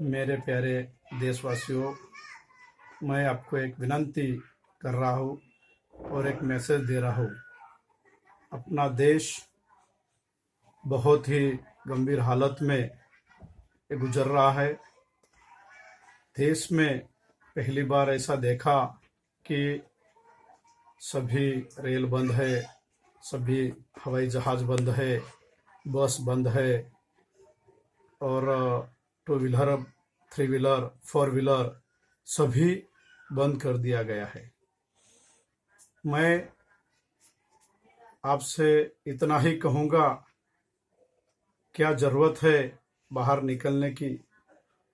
मेरे प्यारे देशवासियों, मैं आपको एक विनती कर रहा हूँ और एक मैसेज दे रहा हूँ। अपना देश बहुत ही गंभीर हालत में गुजर रहा है। देश में पहली बार ऐसा देखा कि सभी रेल बंद है, सभी हवाई जहाज बंद है, बस बंद है और two wheeler, three wheeler, four wheeler सभी बंद कर दिया गया है। मैं आपसे इतना ही कहूँगा, क्या ज़रूरत है बाहर निकलने की?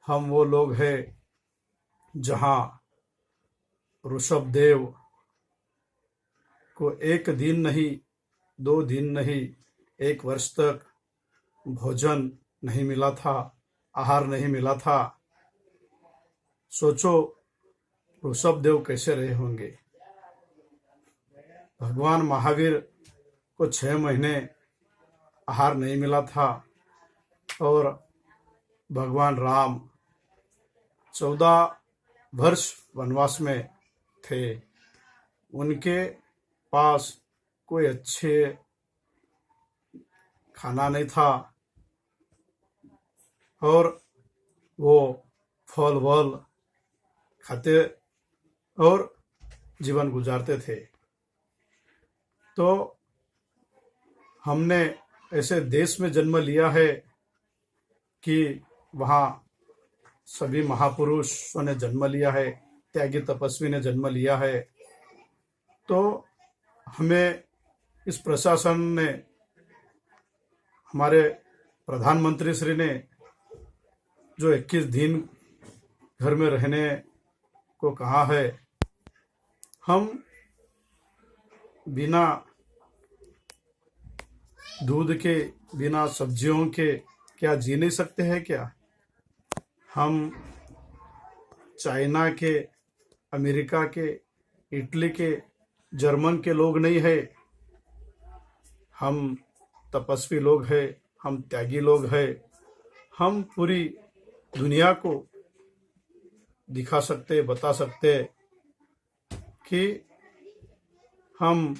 हम वो लोग हैं जहाँ ऋषभ देव को एक दिन नहीं, 2 दिन नहीं, 1 वर्ष तक भोजन नहीं मिला था, आहार नहीं मिला था। सोचो ऋषभ देव कैसे रहे होंगे। भगवान महावीर को 6 महीने आहार नहीं मिला था और भगवान राम 14 वर्ष वनवास में थे। उनके पास कोई अच्छे खाना नहीं था और वो फल वल खाते और जीवन गुजारते थे। तो हमने ऐसे देश में जन्म लिया है कि वहाँ सभी महापुरुषों ने जन्म लिया है, त्यागी तपस्वी ने जन्म लिया है। तो हमें इस प्रशासन ने, हमारे प्रधानमंत्री श्री ने जो 21 दिन घर में रहने को कहा है, हम बिना दूध के, बिना सब्जियों के क्या जी नहीं सकते हैं क्या? हम चाइना के, अमेरिका के, इटली के, जर्मन के लोग नहीं है। हम तपस्वी लोग हैं, हम त्यागी लोग हैं। हम पूरी दुनिया को दिखा सकते, बता सकते कि हम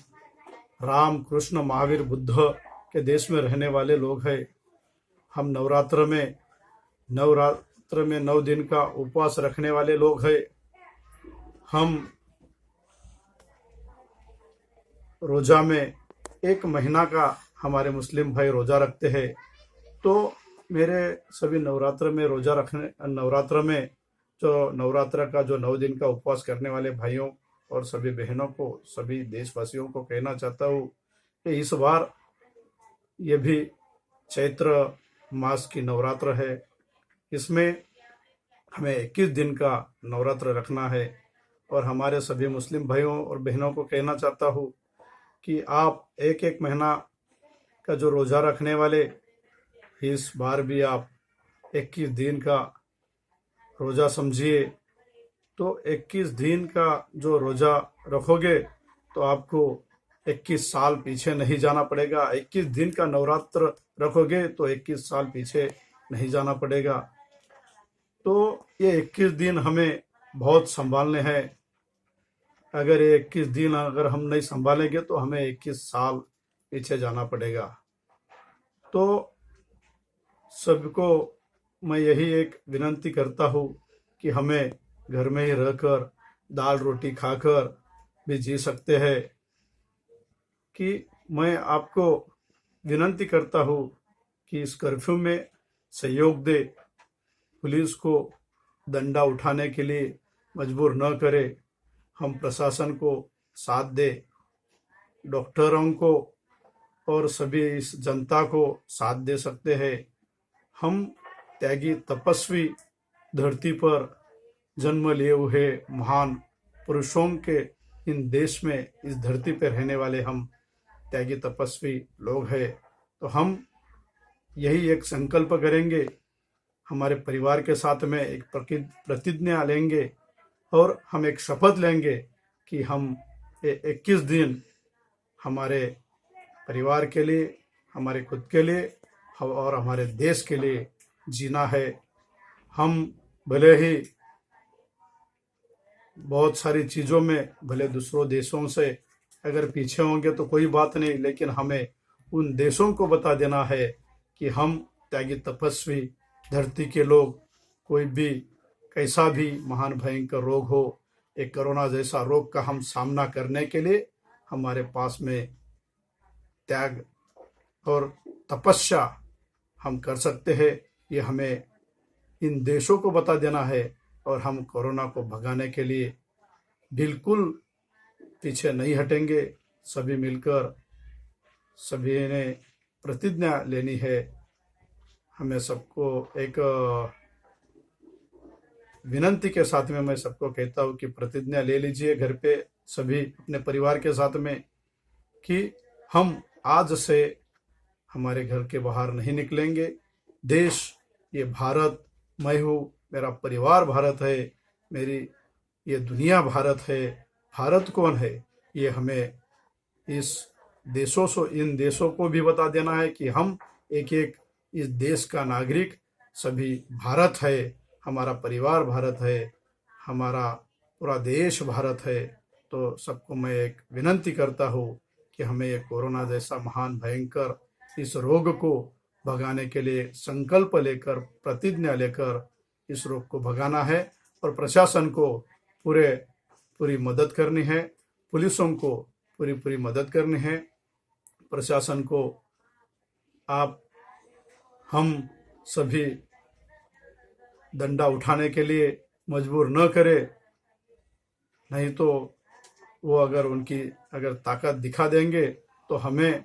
राम, कृष्ण, महावीर, बुद्ध के देश में रहने वाले लोग हैं। हम नवरात्र में 9 दिन का उपवास रखने वाले लोग हैं। हम रोजा में 1 महीना का हमारे मुस्लिम भाई रोजा रखते हैं। तो मेरे सभी नवरात्र में जो नवरात्र का जो 9 दिन का उपवास करने वाले भाइयों और सभी बहनों को, सभी देशवासियों को कहना चाहता हूँ कि इस बार ये भी चैत्र मास की नवरात्र है। इसमें हमें 21 दिन का नवरात्र रखना है और हमारे सभी मुस्लिम भाइयों और बहनों को कहना चाहता हूँ कि आप 1 महीना का जो रोज़ा रखने वाले, इस बार भी आप 21 दिन का रोज़ा समझिए। तो 21 दिन का जो रोज़ा रखोगे तो आपको 21 साल पीछे नहीं जाना पड़ेगा। 21 दिन का नवरात्र रखोगे तो 21 साल पीछे नहीं जाना पड़ेगा। तो ये 21 दिन हमें बहुत संभालने हैं। अगर ये 21 दिन अगर हम नहीं संभालेंगे तो हमें 21 साल पीछे जाना पड़ेगा। तो सबको मैं यही एक विनती करता हूँ कि हमें घर में ही रहकर दाल रोटी खाकर भी जी सकते हैं। कि मैं आपको विनती करता हूँ कि इस कर्फ्यू में सहयोग दे, पुलिस को डंडा उठाने के लिए मजबूर न करे, हम प्रशासन को साथ दे, डॉक्टरों को और सभी इस जनता को साथ दे सकते हैं। हम त्यागी तपस्वी धरती पर जन्म लिए हुए महान पुरुषों के इन देश में, इस धरती पर रहने वाले हम त्यागी तपस्वी लोग हैं। तो हम यही एक संकल्प करेंगे, हमारे परिवार के साथ में एक प्रतिज्ञा लेंगे और हम एक शपथ लेंगे कि हम 21 दिन हमारे परिवार के लिए, हमारे खुद के लिए और हमारे देश के लिए जीना है। हम भले ही बहुत सारी चीज़ों में भले दूसरों देशों से अगर पीछे होंगे तो कोई बात नहीं, लेकिन हमें उन देशों को बता देना है कि हम त्यागी तपस्वी धरती के लोग, कोई भी कैसा भी महान भयंकर रोग हो, एक कोरोना जैसा रोग का हम सामना करने के लिए हमारे पास में त्याग और तपस्या हम कर सकते हैं। ये हमें इन देशों को बता देना है और हम कोरोना को भगाने के लिए बिल्कुल पीछे नहीं हटेंगे। सभी मिलकर सभी ने प्रतिज्ञा लेनी है। हमें सबको एक विनंती के साथ में मैं सबको कहता हूँ कि प्रतिज्ञा ले लीजिए घर पे सभी अपने परिवार के साथ में कि हम आज से हमारे घर के बाहर नहीं निकलेंगे। देश ये भारत, मैं हूँ, मेरा परिवार भारत है, मेरी ये दुनिया भारत है। भारत कौन है ये हमें इस देशों से इन देशों को भी बता देना है कि हम एक एक इस देश का नागरिक सभी भारत है, हमारा परिवार भारत है, हमारा पूरा देश भारत है। तो सबको मैं एक विनंती करता हूँ कि हमें ये कोरोना जैसा महान भयंकर इस रोग को भगाने के लिए संकल्प लेकर प्रतिज्ञा लेकर इस रोग को भगाना है और प्रशासन को पूरी मदद करनी है, पुलिसों को पूरी मदद करनी है। प्रशासन को आप हम सभी डंडा उठाने के लिए मजबूर न करें, नहीं तो वो अगर ताकत दिखा देंगे तो हमें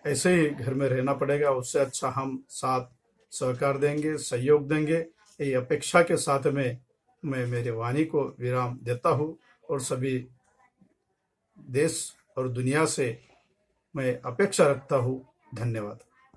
ऐसे ही घर में रहना पड़ेगा। उससे अच्छा हम साथ सहकार देंगे, सहयोग देंगे। ये अपेक्षा के साथ में मैं मेरे वाणी को विराम देता हूँ और सभी देश और दुनिया से मैं अपेक्षा रखता हूँ। धन्यवाद।